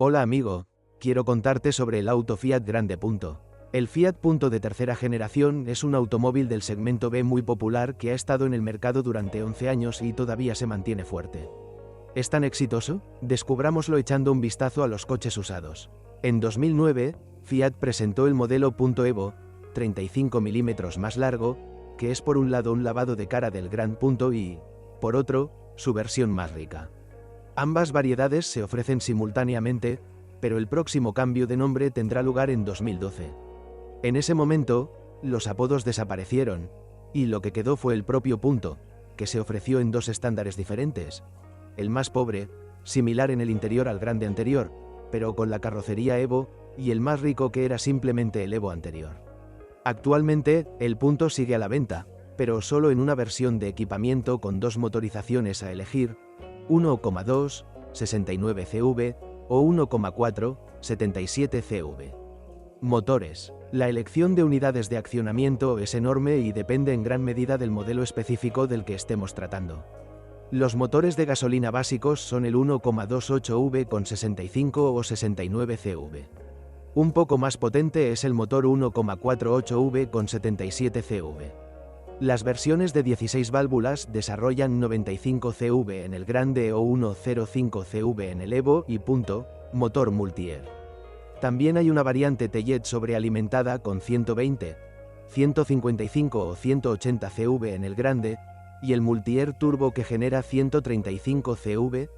Hola amigo, quiero contarte sobre el auto Fiat Grande. El Fiat Punto de tercera generación es un automóvil del segmento B muy popular que ha estado en el mercado durante 11 años y todavía se mantiene fuerte. ¿Es tan exitoso? Descubrámoslo echando un vistazo a los coches usados. En 2009, Fiat presentó el modelo Punto Evo, 35 milímetros más largo, que es por un lado un lavado de cara del Gran Punto y, por otro, su versión más rica. Ambas variedades se ofrecen simultáneamente, pero el próximo cambio de nombre tendrá lugar en 2012. En ese momento, los apodos desaparecieron, y lo que quedó fue el propio Punto, que se ofreció en dos estándares diferentes. El más pobre, similar en el interior al Grande anterior, pero con la carrocería Evo, y el más rico que era simplemente el Evo anterior. Actualmente, el Punto sigue a la venta, pero solo en una versión de equipamiento con dos motorizaciones a elegir, 1,2, 69 CV, o 1,4, 77 CV. Motores. La elección de unidades de accionamiento es enorme y depende en gran medida del modelo específico del que estemos tratando. Los motores de gasolina básicos son el 1,28V con 65 o 69 CV. Un poco más potente es el motor 1,48V con 77 CV. Las versiones de 16 válvulas desarrollan 95 CV en el Grande o 105 CV en el Evo y Punto, motor multi-air. También hay una variante T-Jet sobrealimentada con 120, 155 o 180 CV en el Grande, y el multi-air turbo que genera 135 CV,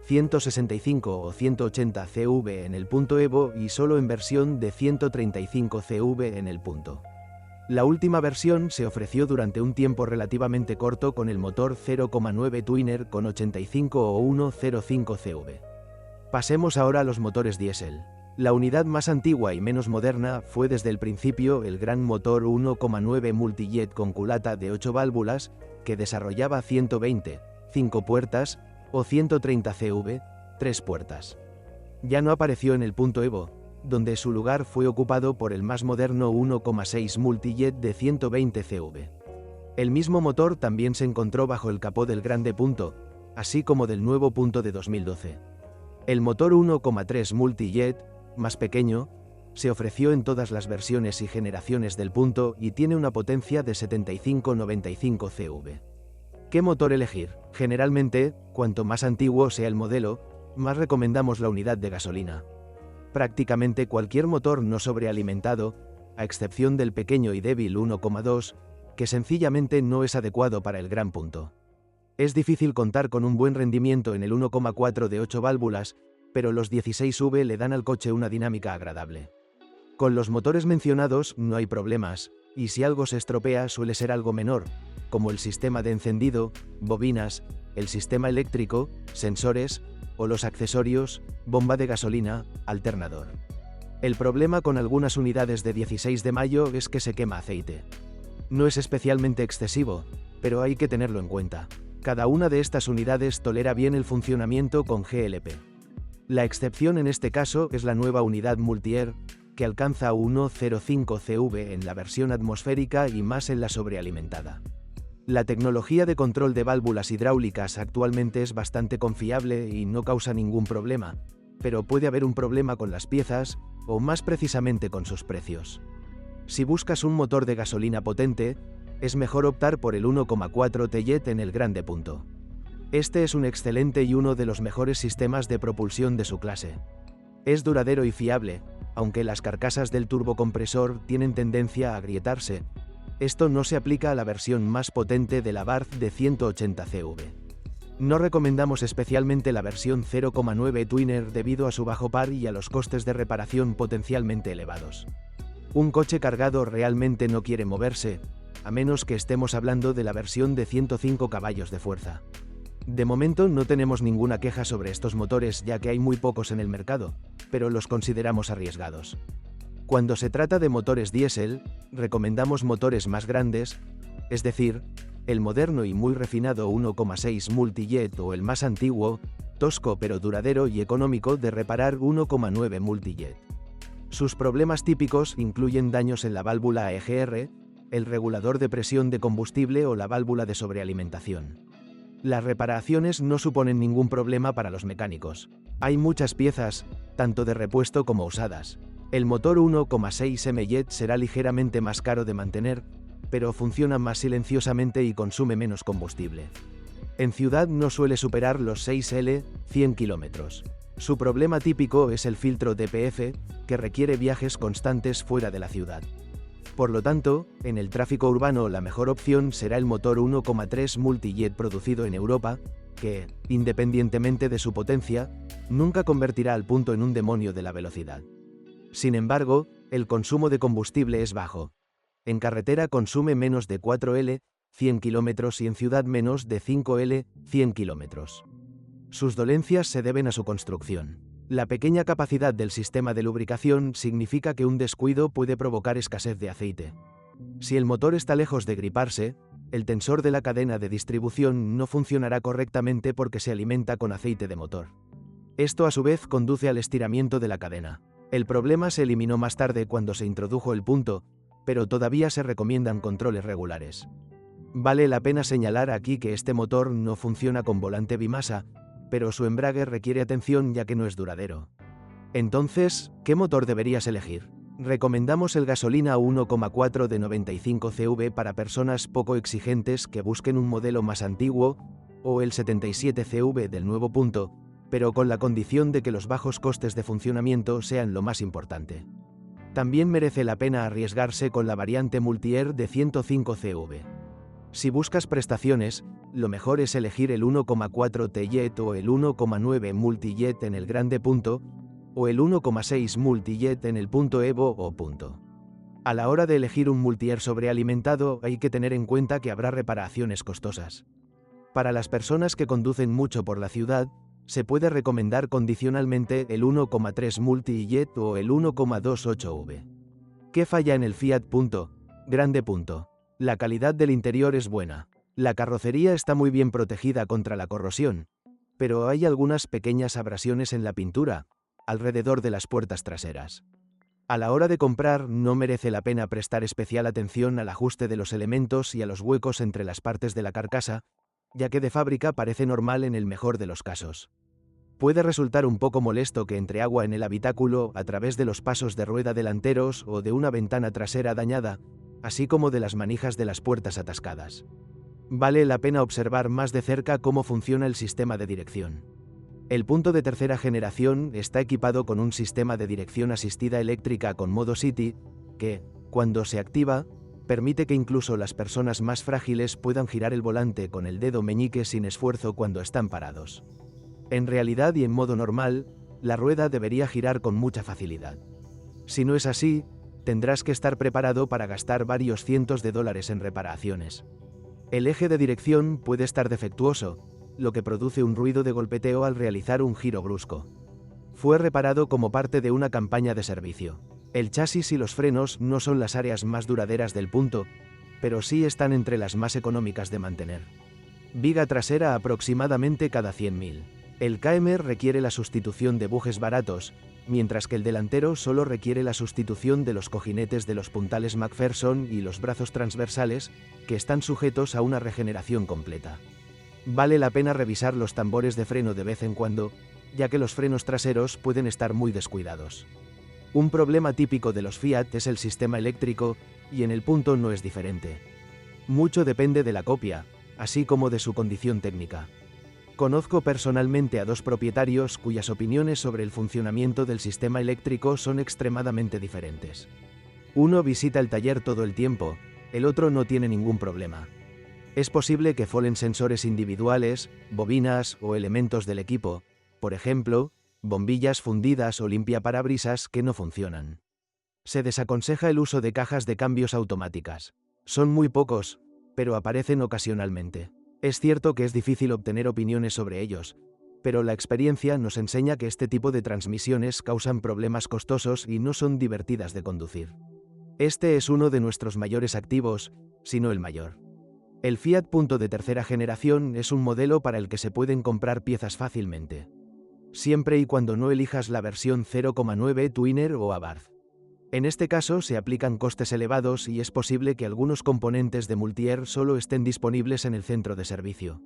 165 o 180 CV en el Punto Evo y solo en versión de 135 CV en el Punto. La última versión se ofreció durante un tiempo relativamente corto con el motor 0,9 Twinner con 85 o 105 CV. Pasemos ahora a los motores diésel. La unidad más antigua y menos moderna fue desde el principio el gran motor 1,9 Multijet con culata de 8 válvulas, que desarrollaba 120, 5 puertas, o 130 CV, 3 puertas. Ya no apareció en el Punto Evo, donde su lugar fue ocupado por el más moderno 1,6 Multijet de 120 CV. El mismo motor también se encontró bajo el capó del Grande Punto, así como del nuevo Punto de 2012. El motor 1,3 Multijet, más pequeño, se ofreció en todas las versiones y generaciones del Punto y tiene una potencia de 75-95 CV. ¿Qué motor elegir? Generalmente, cuanto más antiguo sea el modelo, más recomendamos la unidad de gasolina. Prácticamente cualquier motor no sobrealimentado, a excepción del pequeño y débil 1,2, que sencillamente no es adecuado para el Gran Punto. Es difícil contar con un buen rendimiento en el 1,4 de 8 válvulas, pero los 16V le dan al coche una dinámica agradable. Con los motores mencionados no hay problemas, y si algo se estropea suele ser algo menor, como el sistema de encendido, bobinas, el sistema eléctrico, sensores, o los accesorios, bomba de gasolina, alternador. El problema con algunas unidades de 16 de mayo es que se quema aceite. No es especialmente excesivo, pero hay que tenerlo en cuenta. Cada una de estas unidades tolera bien el funcionamiento con GLP. La excepción en este caso es la nueva unidad multi-air, que alcanza 1,05 CV en la versión atmosférica y más en la sobrealimentada. La tecnología de control de válvulas hidráulicas actualmente es bastante confiable y no causa ningún problema, pero puede haber un problema con las piezas, o más precisamente con sus precios. Si buscas un motor de gasolina potente, es mejor optar por el 1,4 T-Jet en el Grande Punto. Este es un excelente y uno de los mejores sistemas de propulsión de su clase. Es duradero y fiable, aunque las carcasas del turbocompresor tienen tendencia a agrietarse. Esto no se aplica a la versión más potente de la Abarth de 180 CV. No recomendamos especialmente la versión 0,9 Twinner debido a su bajo par y a los costes de reparación potencialmente elevados. Un coche cargado realmente no quiere moverse, a menos que estemos hablando de la versión de 105 caballos de fuerza. De momento no tenemos ninguna queja sobre estos motores ya que hay muy pocos en el mercado, pero los consideramos arriesgados. Cuando se trata de motores diésel, recomendamos motores más grandes, es decir, el moderno y muy refinado 1,6 Multijet o el más antiguo, tosco pero duradero y económico de reparar 1,9 Multijet. Sus problemas típicos incluyen daños en la válvula EGR, el regulador de presión de combustible o la válvula de sobrealimentación. Las reparaciones no suponen ningún problema para los mecánicos. Hay muchas piezas, tanto de repuesto como usadas. El motor 1,6 MJ será ligeramente más caro de mantener, pero funciona más silenciosamente y consume menos combustible. En ciudad no suele superar los 6L, 100 km. Su problema típico es el filtro DPF, que requiere viajes constantes fuera de la ciudad. Por lo tanto, en el tráfico urbano la mejor opción será el motor 1,3 Multijet producido en Europa, que, independientemente de su potencia, nunca convertirá al punto en un demonio de la velocidad. Sin embargo, el consumo de combustible es bajo. En carretera consume menos de 4L, 100 km y en ciudad menos de 5L, 100 km. Sus dolencias se deben a su construcción. La pequeña capacidad del sistema de lubricación significa que un descuido puede provocar escasez de aceite. Si el motor está lejos de griparse, el tensor de la cadena de distribución no funcionará correctamente porque se alimenta con aceite de motor. Esto a su vez conduce al estiramiento de la cadena. El problema se eliminó más tarde cuando se introdujo el punto, pero todavía se recomiendan controles regulares. Vale la pena señalar aquí que este motor no funciona con volante bimasa, pero su embrague requiere atención ya que no es duradero. Entonces, ¿qué motor deberías elegir? Recomendamos el gasolina 1,4 de 95 CV para personas poco exigentes que busquen un modelo más antiguo, o el 77 CV del nuevo punto, pero con la condición de que los bajos costes de funcionamiento sean lo más importante. También merece la pena arriesgarse con la variante Multi-Air de 105 CV. Si buscas prestaciones, lo mejor es elegir el 1,4 T-Jet o el 1,9 Multijet en el grande punto, o el 1,6 Multijet en el punto Evo o punto. A la hora de elegir un Multi-Air sobrealimentado hay que tener en cuenta que habrá reparaciones costosas. Para las personas que conducen mucho por la ciudad, se puede recomendar condicionalmente el 1,3 Multijet o el 1,28V. ¿Qué falla en el Fiat Punto? Grande punto. La calidad del interior es buena. La carrocería está muy bien protegida contra la corrosión, pero hay algunas pequeñas abrasiones en la pintura, alrededor de las puertas traseras. A la hora de comprar no merece la pena prestar especial atención al ajuste de los elementos y a los huecos entre las partes de la carcasa, ya que de fábrica parece normal en el mejor de los casos. Puede resultar un poco molesto que entre agua en el habitáculo a través de los pasos de rueda delanteros o de una ventana trasera dañada, así como de las manijas de las puertas atascadas. Vale la pena observar más de cerca cómo funciona el sistema de dirección. El punto de tercera generación está equipado con un sistema de dirección asistida eléctrica con modo City, que, cuando se activa, permite que incluso las personas más frágiles puedan girar el volante con el dedo meñique sin esfuerzo cuando están parados. En realidad y en modo normal, la rueda debería girar con mucha facilidad. Si no es así, tendrás que estar preparado para gastar varios cientos de dólares en reparaciones. El eje de dirección puede estar defectuoso, lo que produce un ruido de golpeteo al realizar un giro brusco. Fue reparado como parte de una campaña de servicio. El chasis y los frenos no son las áreas más duraderas del punto, pero sí están entre las más económicas de mantener. Viga trasera aproximadamente cada 100.000. El KM requiere la sustitución de bujes baratos, mientras que el delantero solo requiere la sustitución de los cojinetes de los puntales McPherson y los brazos transversales, que están sujetos a una regeneración completa. Vale la pena revisar los tambores de freno de vez en cuando, ya que los frenos traseros pueden estar muy descuidados. Un problema típico de los Fiat es el sistema eléctrico, y en el punto no es diferente. Mucho depende de la copia, así como de su condición técnica. Conozco personalmente a dos propietarios cuyas opiniones sobre el funcionamiento del sistema eléctrico son extremadamente diferentes. Uno visita el taller todo el tiempo, el otro no tiene ningún problema. Es posible que fallen sensores individuales, bobinas o elementos del equipo, por ejemplo, bombillas fundidas o limpiaparabrisas que no funcionan. Se desaconseja el uso de cajas de cambios automáticas. Son muy pocos, pero aparecen ocasionalmente. Es cierto que es difícil obtener opiniones sobre ellos, pero la experiencia nos enseña que este tipo de transmisiones causan problemas costosos y no son divertidas de conducir. Este es uno de nuestros mayores activos, si no el mayor. El Fiat Punto de tercera generación es un modelo para el que se pueden comprar piezas fácilmente, siempre y cuando no elijas la versión 0,9 Twinner o Abarth. En este caso se aplican costes elevados y es posible que algunos componentes de Multi-Air solo estén disponibles en el centro de servicio.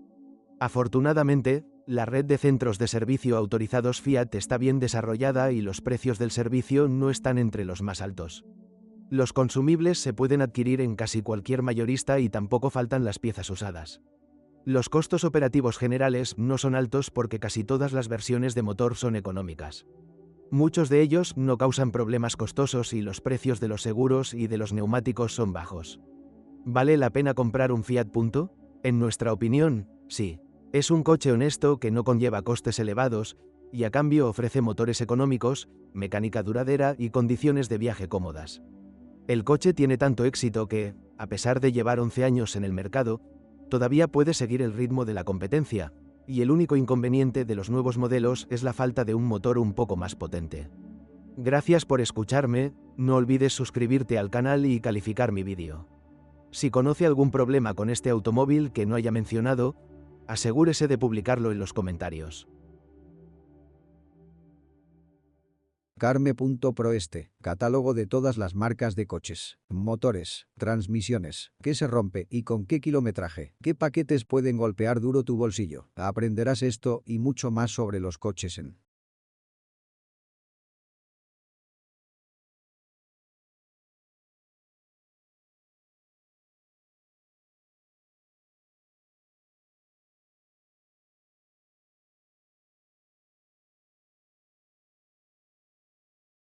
Afortunadamente, la red de centros de servicio autorizados Fiat está bien desarrollada y los precios del servicio no están entre los más altos. Los consumibles se pueden adquirir en casi cualquier mayorista y tampoco faltan las piezas usadas. Los costos operativos generales no son altos porque casi todas las versiones de motor son económicas. Muchos de ellos no causan problemas costosos y los precios de los seguros y de los neumáticos son bajos. ¿Vale la pena comprar un Fiat Punto? En nuestra opinión, sí. Es un coche honesto que no conlleva costes elevados y a cambio ofrece motores económicos, mecánica duradera y condiciones de viaje cómodas. El coche tiene tanto éxito que, a pesar de llevar 11 años en el mercado, todavía puede seguir el ritmo de la competencia, y el único inconveniente de los nuevos modelos es la falta de un motor un poco más potente. Gracias por escucharme, no olvides suscribirte al canal y calificar mi vídeo. Si conoce algún problema con este automóvil que no haya mencionado, asegúrese de publicarlo en los comentarios. Carme.proeste, catálogo de todas las marcas de coches, motores, transmisiones, qué se rompe y con qué kilometraje, qué paquetes pueden golpear duro tu bolsillo. Aprenderás esto y mucho más sobre los coches en